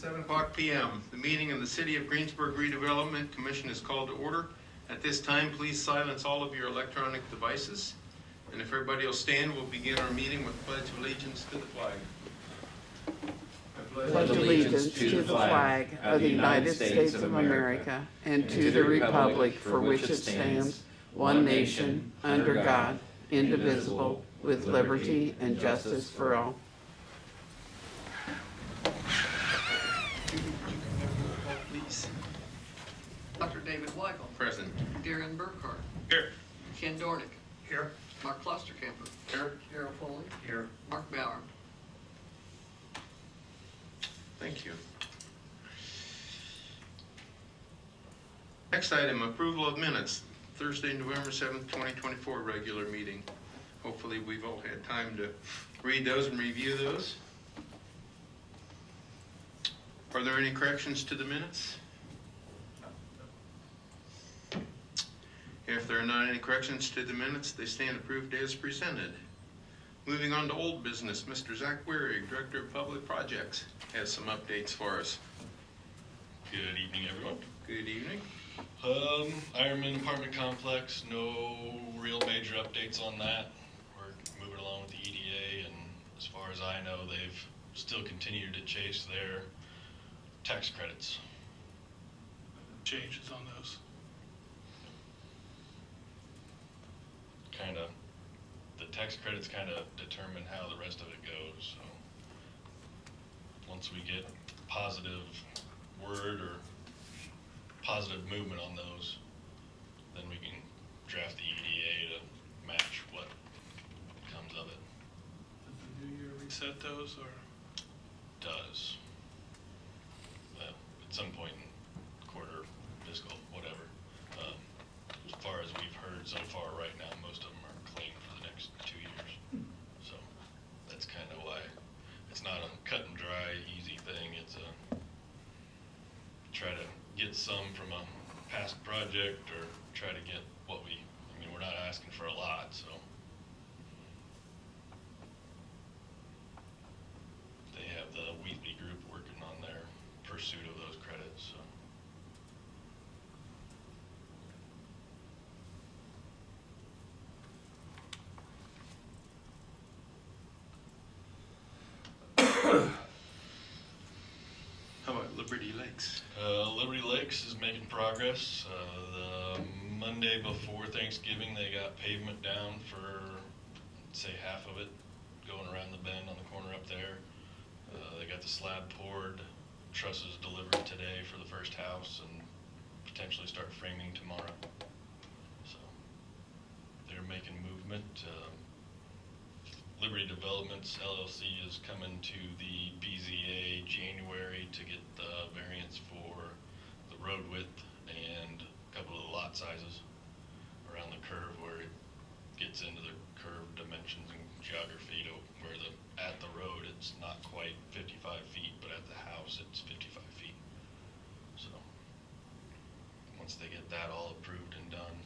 7:00 p.m. The meeting of the City of Greensburg Redevelopment Commission is called to order. At this time, please silence all of your electronic devices. And if everybody will stand, we'll begin our meeting with Pledge of Allegiance to the flag. Pledge allegiance to the flag of the United States of America and to the republic for which it stands, one nation, under God, indivisible, with liberty and justice for all. Please. Dr. David Weigel. Present. Darren Burkhart. Here. Ken Dornick. Here. Mark Klosterkamper. Here. Darrell Foley. Here. Mark Bauer. Thank you. Next item, approval of minutes. Thursday, November 7th, 2024, regular meeting. Hopefully we've all had time to read those and review those. Are there any corrections to the minutes? If there are not any corrections to the minutes, they stand approved as presented. Moving on to old business, Mr. Zach Wehrig, Director of Public Projects, has some updates for us. Good evening, everyone. Good evening. Ironman apartment complex, no real major updates on that. We're moving along with the EDA, and as far as I know, they've still continued to chase their tax credits. Changes on those. The tax credits kind of determine how the rest of it goes, so once we get positive word or positive movement on those, then we can draft the EDA to match what comes of it. Does the new year reset those, or? Does. At some point in quarter, fiscal, whatever. As far as we've heard so far right now, most of them are clean for the next 2 years. So that's kind of why it's not a cut and dry, easy thing. It's a try to get some from a past project or try to get what we're not asking for a lot, so. They have the Wheatley group working on their pursuit of those credits, so. How about Liberty Lakes? Liberty Lakes is making progress. The Monday before Thanksgiving, they got pavement down for, say, half of it, going around the bend on the corner up there. They got the slab poured, trusses delivered today for the first house, and potentially start framing tomorrow. So they're making movement. Liberty Developments LLC is coming to the BZA January to get the variance for the road width and a couple of the lot sizes around the curve where it gets into the curve dimensions and geography to where at the road it's not quite 55 feet, but at the house it's 55 feet. So once they get that all approved and done,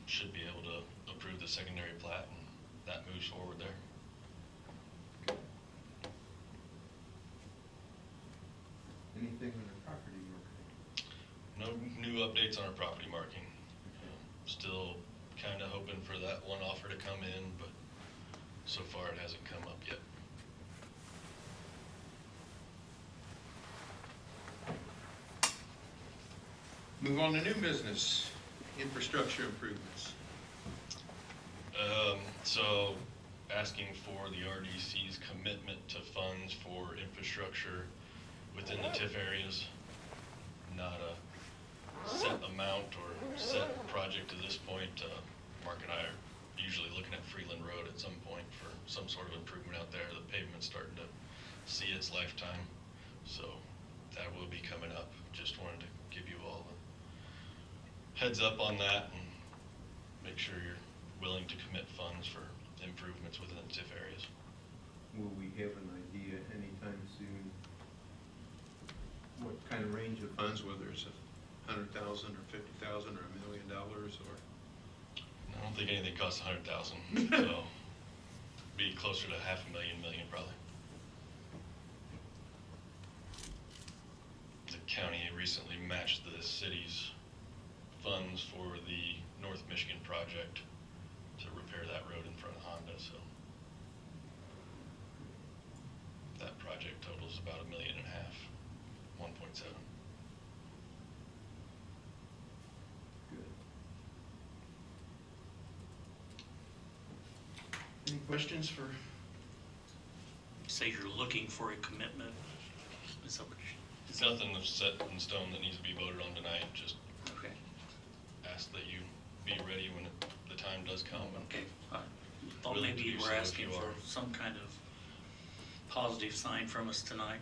should be able to approve the secondary plat, and that moves forward there. Anything on the property marketing? No new updates on our property marking. Still kind of hoping for that one offer to come in, but so far it hasn't come up yet. Move on to new business, infrastructure improvements. So asking for the RDC's commitment to funds for infrastructure within the TIF areas. Not a set amount or set project at this point. Mark and I are usually looking at Freeland Road at some point for some sort of improvement out there. The pavement's starting to see its lifetime, so that will be coming up. Just wanted to give you all the heads up on that and make sure you're willing to commit funds for improvements within the TIF areas. Will we have an idea anytime soon what kind of range of Funds, whether it's $100,000 or $50,000 or $1 million or? I don't think anything costs $100,000, so be closer to $500,000, million probably. recently matched the city's funds for the North Michigan project to repair that road in front of Honda, so that project totals about $1.5 million, 1.7. Good. Any questions for? Say you're looking for a commitment. Is that what It's nothing that's set in stone that needs to be voted on tonight, just okay. ask that you be ready when the time does come. Okay. Thought Willing maybe to you do were so if asking you for are. some kind of positive sign from us tonight.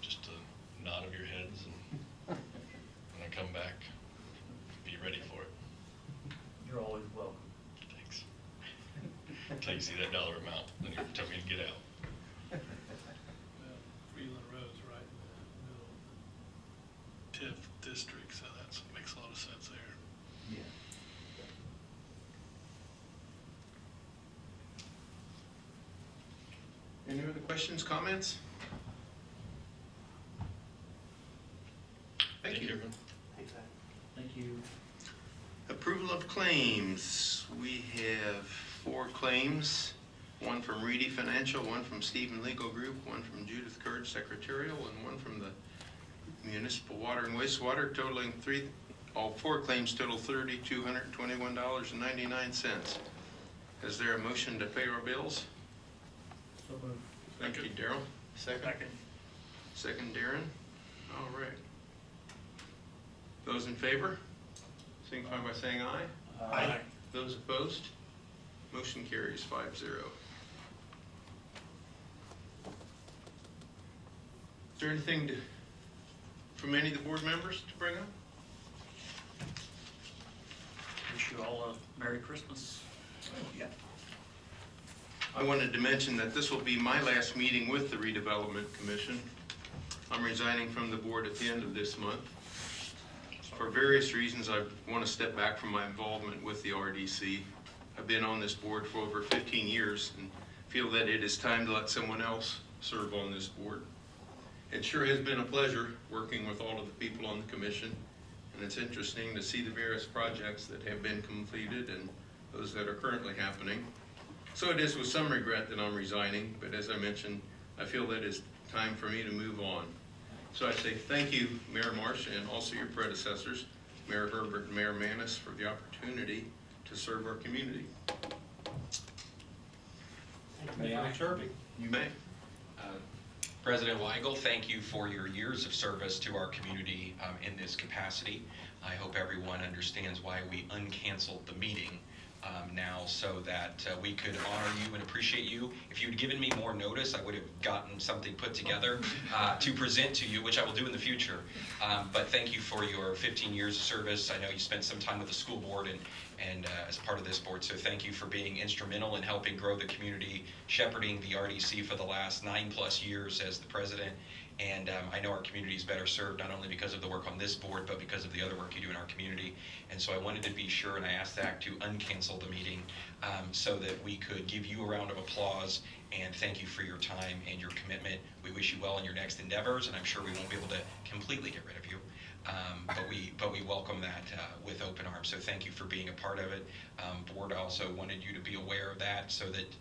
Just a nod of your heads, and when I come back, be ready for it. You're always welcome. Thanks. Until you see that dollar amount, then you tell me to get out. Freeland Road's right in the middle of the TIF district, so that makes a lot of sense there. Yeah. Any other questions, comments? Thank you. everyone. Thank you. Approval of claims. We have 4 claims, one from Reedy Financial, one from Stephen Legal Group, one from Judith Curd Secretarial, and one from the Municipal Water and Wastewater, totaling all 4 claims total $3,221.99. Is there a motion to pay our bills? So moved. Thank you, Darrell. Second? Second, Darren. All right. Those in favor, signify by saying aye. Aye. Those opposed, motion carries 5-0. Is there anything from any of the board members to bring up? Wish you all a Merry Christmas. Yeah. I wanted to mention that this will be my last meeting with the Redevelopment Commission. I'm resigning from the board at the end of this month. For various reasons, I want to step back from my involvement with the RDC. I've been on this board for over 15 years and feel that it is time to let someone else serve on this board. It sure has been a pleasure working with all of the people on the commission, and it's interesting to see the various projects that have been completed and those that are currently happening. So it is with some regret that I'm resigning, but as I mentioned, I feel that it's time for me to move on. So I say thank you, Mayor Marsh, and also your predecessors, Mayor Herbert and Mayor Manis, for the opportunity to serve our community. May I? You may. President Weigel, thank you for your years of service to our community in this capacity. I hope everyone understands why we uncanceled the meeting now, so that we could honor you and appreciate you. If you'd given me more notice, I would have gotten something put together to present to you, which I will do in the future. But thank you for your 15 years of service. I know you spent some time with the school board and as part of this board, so thank you for being instrumental in helping grow the community, shepherding the RDC for the last 9+ years as the president. And I know our community is better served not only because of the work on this board, but because of the other work you do in our community. And so I wanted to be sure, and I asked Zach to uncancel the meeting so that we could give you a round of applause and thank you for your time and your commitment. We wish you well in your next endeavors, and I'm sure we won't be able to completely get rid of you. But we welcome that with open arms. So thank you for being a part of it. Board also wanted you to be aware of that so that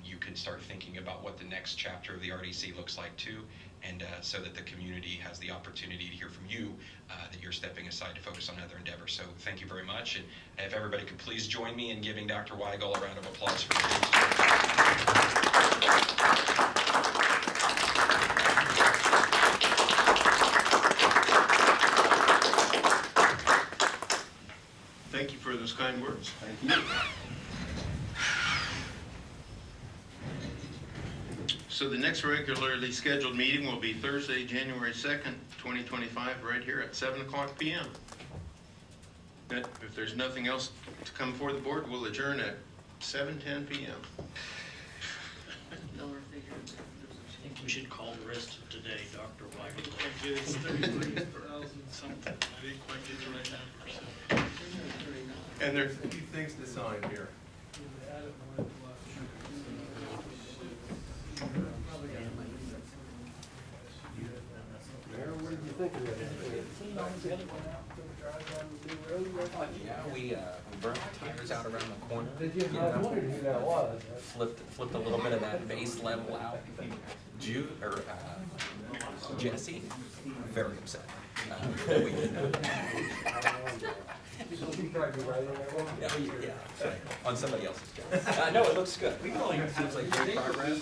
you can start thinking about what the next chapter of the RDC looks like too, and so that the community has the opportunity to hear from you that you're stepping aside to focus on other endeavors. So thank you very much. And if everybody could please join me in giving Dr. Weigel a round of applause for his Thank you for those kind words. Thank you. So the next regularly scheduled meeting will be Thursday, January 2nd, 2025, right here at 7:00 p.m. If there's nothing else to come before the board, we'll adjourn at 7:10 p.m. I think we should call the rest of today, Dr. Weigel. It's 33,000 something. I didn't quite get the right number, so. And there, There's a few things to sign here. Mayor, what did you think of that? Yeah, we burnt the tires out around the corner. Did you? I was wondering who that was. Flipped a little bit of that base level out. Jesse, very upset. That we did that. She tried to write on that one. Yeah, on somebody else's job. No, it looks good. Seems like great progress.